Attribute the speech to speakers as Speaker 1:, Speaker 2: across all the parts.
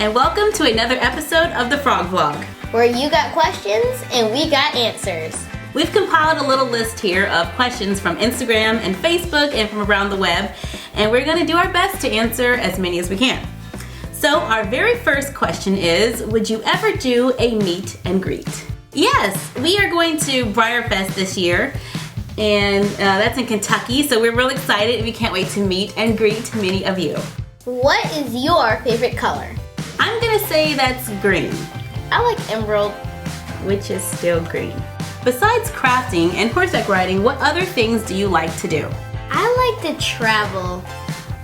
Speaker 1: and welcome to another episode of the Frog Vlog,
Speaker 2: where you got questions and we got answers.
Speaker 1: We've compiled a little list here of questions from Instagram and Facebook and from around the web, and we're going to do our best to answer as many as we can. So our very first question is, would you ever do a meet and greet? Yes, we are going to BriarFest this year, and that's in Kentucky, so we're really excited and we can't wait to meet and greet many of you.
Speaker 2: What is your favorite color?
Speaker 1: I'm going to say that's green.
Speaker 2: I like emerald.
Speaker 1: Which is still green. Besides crafting and horseback riding, what other things do you like to do?
Speaker 2: I like to travel.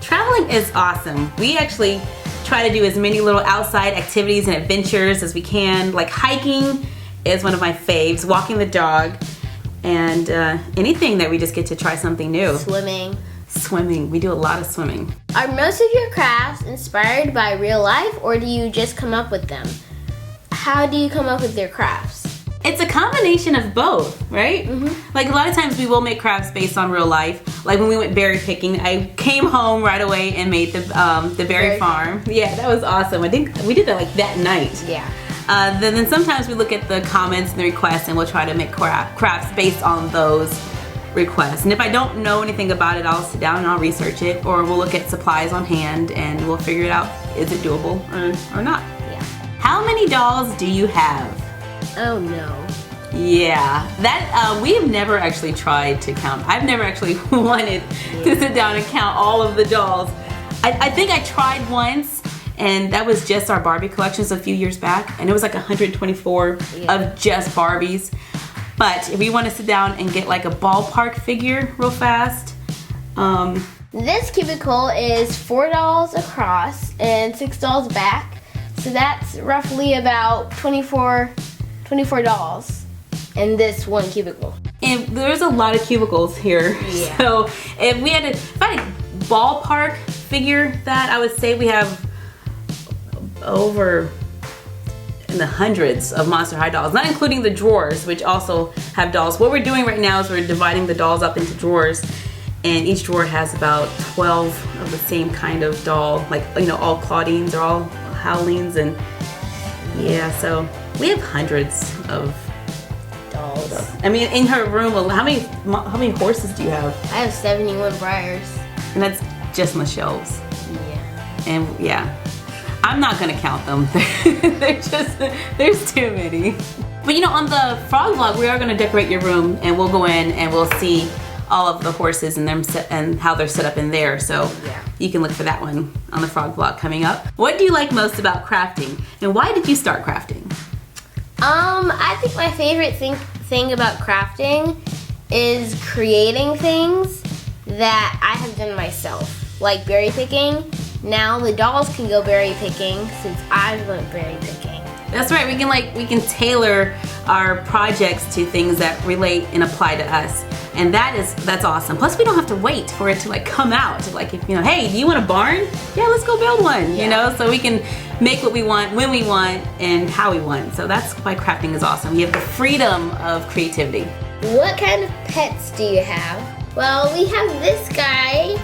Speaker 1: Traveling is awesome. We actually try to do as many little outside activities and adventures as we can. Like hiking is one of my faves, walking the dog, and anything that we just get to try something new. Swimming. We do a lot of swimming.
Speaker 2: Are most of your crafts inspired by real life, or do you just come up with them? How do you come up with your crafts?
Speaker 1: It's a combination of both, right? Mm-hmm. Like a lot of times we will make crafts based on real life. Like when we went berry picking, I came home right away and made the berry farm. Yeah, that was awesome. I think we did that like that night.
Speaker 2: Yeah.
Speaker 1: Then sometimes we look at the comments and the requests and we'll try to make crafts based on those requests. And if I don't know anything about it, I'll sit down and I'll research it, or we'll look at supplies on hand and we'll figure it out. Is it doable or not?
Speaker 2: Yeah.
Speaker 1: How many dolls do you have?
Speaker 2: Oh no.
Speaker 1: Yeah, that we have never actually tried to count. I've never actually wanted to sit down and count all of the dolls. I think I tried once, and that was just our Barbie collections a few years back, and it was like 124 of just Barbies. But if we want to sit down and get like a ballpark figure real fast,
Speaker 2: this cubicle is 4 dolls across and 6 dolls back, so that's roughly about 24 dolls in this one cubicle.
Speaker 1: And there's a lot of cubicles here.
Speaker 2: Yeah.
Speaker 1: So if I had to ballpark figure that, I would say we have over in the hundreds of Monster High dolls, not including the drawers, which also have dolls. What we're doing right now is we're dividing the dolls up into drawers, and each drawer has about 12 of the same kind of doll, like, you know, all Claudines or all Howlines, and yeah, so we have hundreds of
Speaker 2: dolls.
Speaker 1: I mean, in her room, how many horses do you have?
Speaker 2: I have 71 briars.
Speaker 1: And that's just on the shelves.
Speaker 2: Yeah.
Speaker 1: And yeah, I'm not gonna count them. There's too many. But you know, on the Frog Vlog, we are gonna decorate your room, and we'll go in and we'll see all of the horses and them and how they're set up in there. So
Speaker 2: yeah, you
Speaker 1: can look for that one on the Frog Vlog coming up. What do you like most about crafting, and why did you start crafting?
Speaker 2: I think my favorite thing about crafting is creating things that I have done myself, like berry picking. Now the dolls can go berry picking since I've learned berry picking.
Speaker 1: That's right. We can tailor our projects to things that relate and apply to us, and that's awesome. Plus, we don't have to wait for it to like come out. Like, if you know, hey, do you want a barn? Yeah, let's go build one.
Speaker 2: Yeah.
Speaker 1: You know, so we can make what we want, when we want, and how we want. So that's why crafting is awesome. You have the freedom of creativity.
Speaker 2: What kind of pets do you have? Well, we have this guy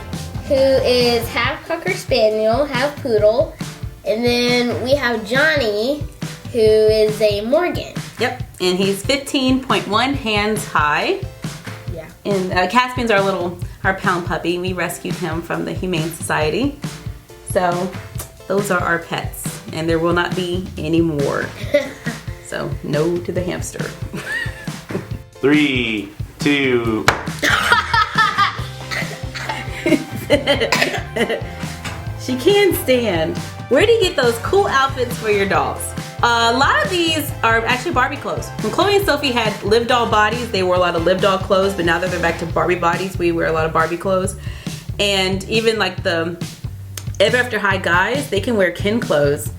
Speaker 2: who is half Cocker Spaniel, half Poodle, and then we have Johnny, who is a Morgan.
Speaker 1: Yep, and he's 15.1 hands high.
Speaker 2: Yeah.
Speaker 1: And Caspian's our pound puppy. We rescued him from the Humane Society. So those are our pets, and there will not be any more. So no to the hamster.
Speaker 3: 3, 2.
Speaker 1: She can stand. Where do you get those cool outfits for your dolls? A lot of these are actually Barbie clothes. When Chloe and Sophie had live doll bodies, they wore a lot of live doll clothes, but now that they're back to Barbie bodies, we wear a lot of Barbie clothes. And even like the Ever After High guys, they can wear kin clothes,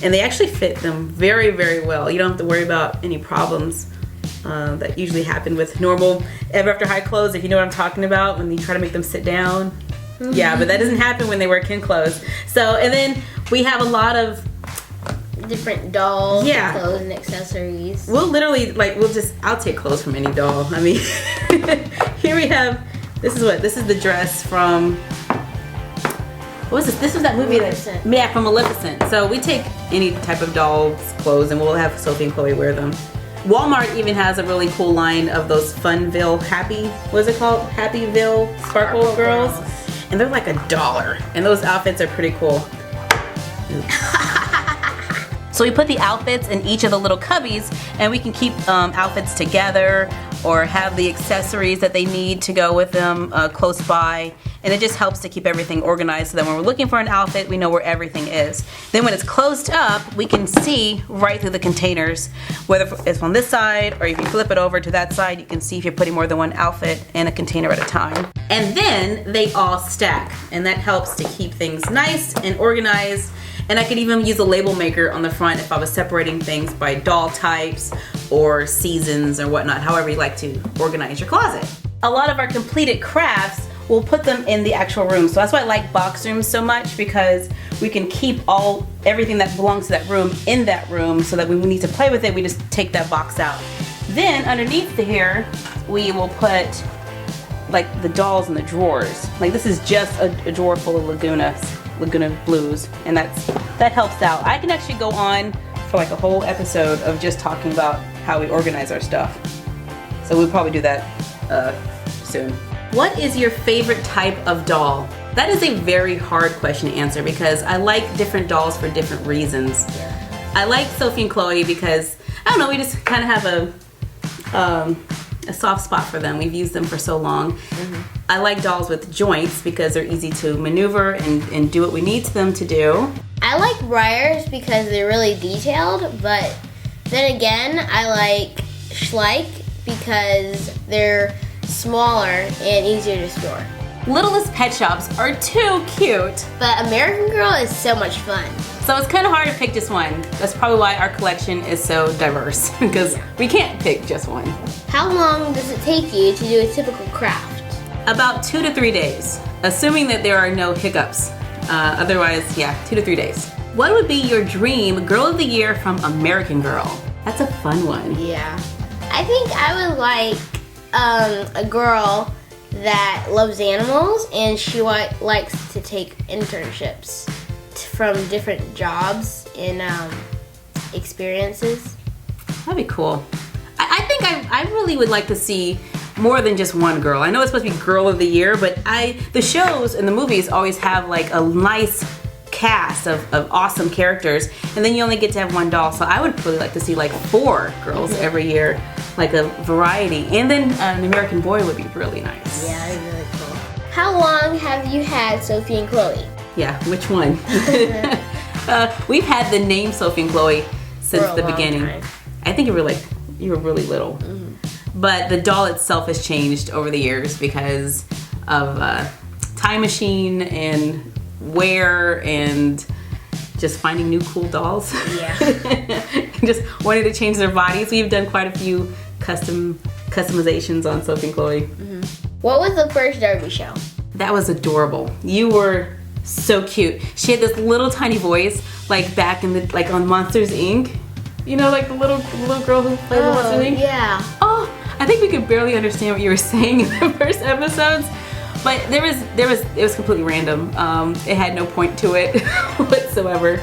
Speaker 1: and they actually fit them very, very well. You don't have to worry about any problems that usually happen with normal Ever After High clothes, if you know what I'm talking about, when you try to make them sit down. Mm-hmm. Yeah, but that doesn't happen when they wear kin clothes. So, and then we have a lot of
Speaker 2: different dolls, and clothes and accessories.
Speaker 1: We'll literally, I'll take clothes from any doll. I mean, here we have, this is the dress from what was this? This was that movie
Speaker 2: Maleficent.
Speaker 1: from Maleficent. So we take any type of doll's clothes and we'll have Sophie and Chloe wear them. Walmart even has a really cool line of those Funville what's it called? Happyville Sparkle Girls. And they're like $1. And those outfits are pretty cool. So we put the outfits in each of the little cubbies and we can keep outfits together or have the accessories that they need to go with them close by. And it just helps to keep everything organized so that when we're looking for an outfit, we know where everything is. Then when it's closed up, we can see right through the containers, whether it's on this side or if you flip it over to that side, you can see if you're putting more than one outfit in a container at a time. And then they all stack, and that helps to keep things nice and organized. And I could even use a label maker on the front if I was separating things by doll types or seasons or whatnot, however you like to organize your closet. A lot of our completed crafts, we'll put them in the actual room. So that's why I like box rooms so much, because we can keep everything that belongs to that room in that room, so that when we need to play with it, we just take that box out. Then underneath here, we will put like the dolls in the drawers. Like this is just a drawer full of Laguna Blues, and that helps out. I can actually go on for like a whole episode of just talking about how we organize our stuff. So we'll probably do that soon. What is your favorite type of doll? That is a very hard question to answer because I like different dolls for different reasons.
Speaker 2: Yeah.
Speaker 1: I like Sophie and Chloe because, I don't know, we just kind of have a soft spot for them. We've used them for so long. Mm-hmm. I like dolls with joints because they're easy to maneuver and do what we need them to do.
Speaker 2: I like Briars because they're really detailed, but then again, I like Schleich because they're smaller and easier to store.
Speaker 1: Littlest pet shops are too cute.
Speaker 2: But American Girl is so much fun.
Speaker 1: So it's kind of hard to pick just one. That's probably why our collection is so diverse, because we can't pick just one.
Speaker 2: How long does it take you to do a typical craft?
Speaker 1: About 2 to 3 days, assuming that there are no hiccups. Otherwise, 2 to 3 days. What would be your dream Girl of the Year from American Girl? That's a fun one.
Speaker 2: Yeah. I think I would like a girl that loves animals and she likes to take internships from different jobs and experiences.
Speaker 1: That'd be cool. I think I really would like to see more than just one girl. I know it's supposed to be Girl of the Year, but the shows and the movies always have like a nice cast of awesome characters, and then you only get to have one doll. So I would really like to see like 4 girls every year, like a variety. And then an American Boy would be really nice.
Speaker 2: Yeah, that'd be really cool. How long have you had Sophie and Chloe?
Speaker 1: Yeah, which one? We've had the name Sophie and Chloe since the beginning.
Speaker 2: Time.
Speaker 1: I think you were really little. Mm-hmm. But the doll itself has changed over the years because of Time Machine and wear and just finding new cool dolls.
Speaker 2: Yeah.
Speaker 1: Just wanting to change their bodies. We've done quite a few customizations on Sophie and Chloe.
Speaker 2: Mm-hmm. What was the first Derby show?
Speaker 1: That was adorable. You were so cute. She had this little tiny voice, like back in the on Monsters Inc. You know, like the little girl who played Monsters Inc.
Speaker 2: Yeah.
Speaker 1: Oh, I think we could barely understand what you were saying in the first episodes. But it was completely random. It had no point to it whatsoever.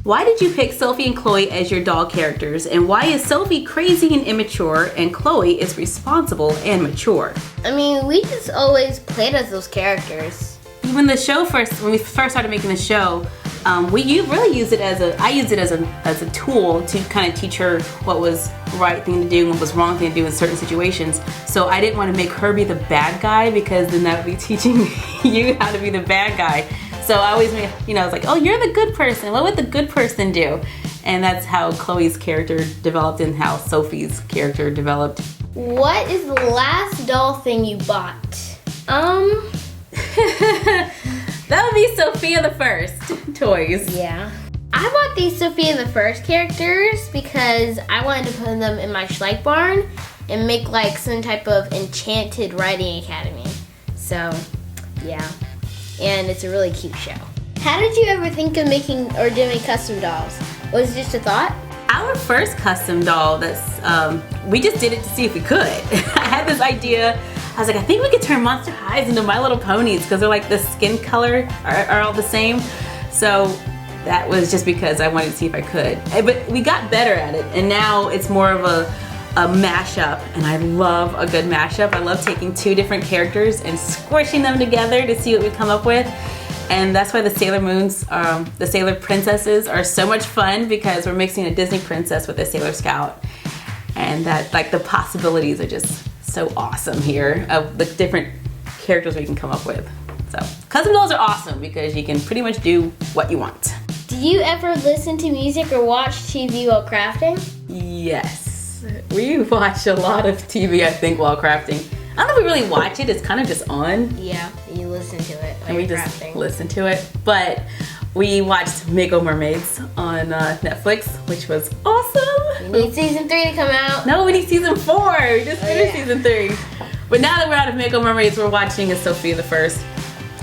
Speaker 1: Why did you pick Sophie and Chloe as your doll characters, and why is Sophie crazy and immature and Chloe is responsible and mature?
Speaker 2: I mean, we just always played as those characters.
Speaker 1: When we first started making the show, you really used it I used it as a tool to kind of teach her what was the right thing to do and what was wrong thing to do in certain situations. So I didn't want to make her be the bad guy, because then that would be teaching you how to be the bad guy. So I always made, I was like, oh, you're the good person. What would the good person do? And that's how Chloe's character developed and how Sophie's character developed.
Speaker 2: What is the last doll thing you bought?
Speaker 1: That would be Sophia the First toys.
Speaker 2: Yeah. I bought these Sophia the First characters because I wanted to put them in my Schleich barn, and make like some type of enchanted writing academy. So, yeah. And it's a really cute show. How did you ever think of making or doing custom dolls? Was it just a thought?
Speaker 1: Our first custom doll, we just did it to see if we could. I had this idea. I was like, I think we could turn Monster Highs into My Little Ponies because they're like the skin color are all the same. So that was just because I wanted to see if I could. But we got better at it, and now it's more of a mashup, and I love a good mashup. I love taking two different characters and squishing them together to see what we come up with. And that's why the Sailor Moons, the Sailor Princesses are so much fun because we're mixing a Disney princess with a Sailor Scout. And that, like, the possibilities are just so awesome here of the different characters we can come up with. So, custom dolls are awesome because you can pretty much do what you want.
Speaker 2: Do you ever listen to music or watch TV while crafting?
Speaker 1: Yes. We watch a lot of TV, I think, while crafting. I don't know if we really watch it, it's kind of just on.
Speaker 2: Yeah, you listen to it while
Speaker 1: and we
Speaker 2: you're
Speaker 1: just
Speaker 2: crafting.
Speaker 1: listen to it. But we watched Mako Mermaids on Netflix, which was awesome.
Speaker 2: We need season 3 to come out.
Speaker 1: No, we need season 4. We just finished season 3. But now that we're out of Mako Mermaids, we're watching Sophia the First,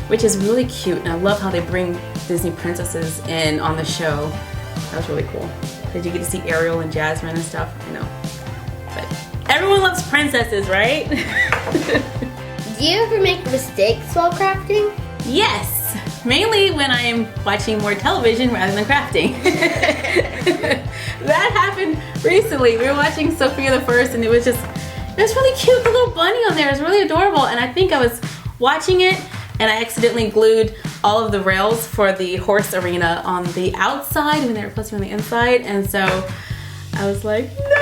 Speaker 1: which is really cute. And I love how they bring Disney princesses in on the show. That was really cool. Because you get to see Ariel and Jasmine and stuff, you know. But everyone loves princesses, right?
Speaker 2: Do you ever make mistakes while crafting?
Speaker 1: Yes, mainly when I'm watching more television rather than crafting. That happened recently. We were watching Sophia the First, and it was really cute. The little bunny on there is really adorable. And I think I was watching it, and I accidentally glued all of the rails for the horse arena on the outside when they were supposed to be on the inside. And so I was like, no!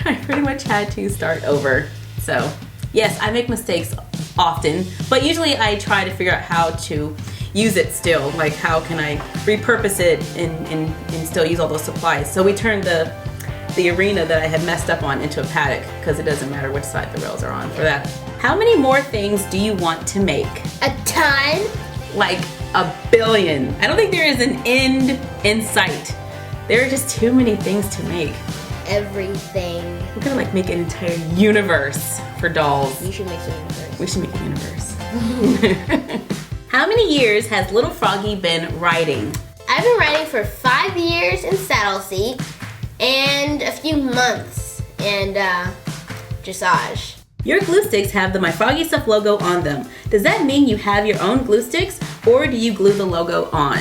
Speaker 1: I pretty much had to start over. So yes, I make mistakes often, but usually I try to figure out how to use it still. Like, how can I repurpose it and still use all those supplies? So we turned the arena that I had messed up on into a paddock because it doesn't matter which side the rails are on for that. How many more things do you want to make?
Speaker 2: A ton.
Speaker 1: Like 1 billion. I don't think there is an end in sight. There are just too many things to make.
Speaker 2: Everything.
Speaker 1: We're gonna like make an entire universe for dolls.
Speaker 2: You should make a universe.
Speaker 1: We should make a universe. How many years has Little Froggy been riding?
Speaker 2: I've been riding for 5 years in saddle seat and a few months in dressage.
Speaker 1: Your glue sticks have the My Froggy Stuff logo on them. Does that mean you have your own glue sticks, or do you glue the logo on?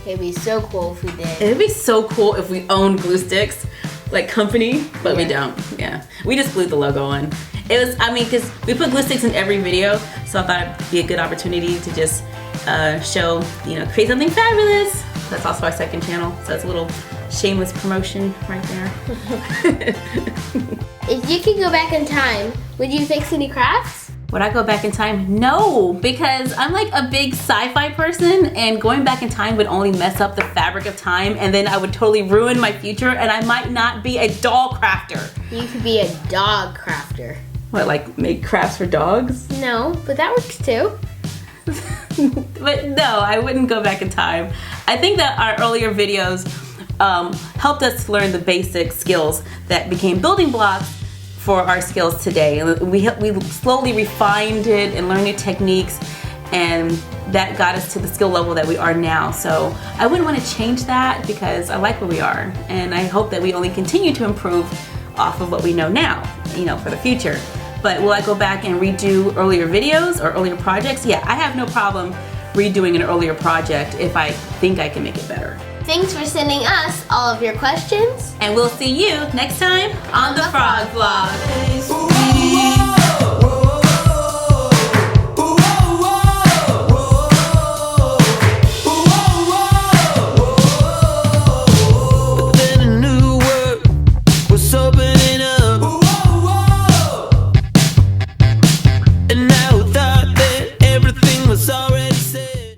Speaker 2: It'd be so cool if we did.
Speaker 1: It'd be so cool if we owned glue sticks, like company, but we don't. Yeah, we just glued the logo on. It was, I mean, because we put glue sticks in every video, so I thought it'd be a good opportunity to just show, you know, create something fabulous. That's also our second channel, so it's a little shameless promotion right there.
Speaker 2: If you could go back in time, would you fix any crafts?
Speaker 1: Would I go back in time? No, because I'm like a big sci-fi person, and going back in time would only mess up the fabric of time, and then I would totally ruin my future, and I might not be a doll crafter.
Speaker 2: You could be a dog crafter.
Speaker 1: What, like make crafts for dogs?
Speaker 2: No, but that works too.
Speaker 1: But no, I wouldn't go back in time. I think that our earlier videos helped us learn the basic skills that became building blocks for our skills today. We slowly refined it and learned new techniques, and that got us to the skill level that we are now. So I wouldn't want to change that because I like where we are, and I hope that we only continue to improve off of what we know now, you know, for the future. But will I go back and redo earlier videos or earlier projects? Yeah, I have no problem redoing an earlier project if I think I can make it better.
Speaker 2: Thanks for sending us all of your questions.
Speaker 1: And we'll see you next time on the Frog Vlog.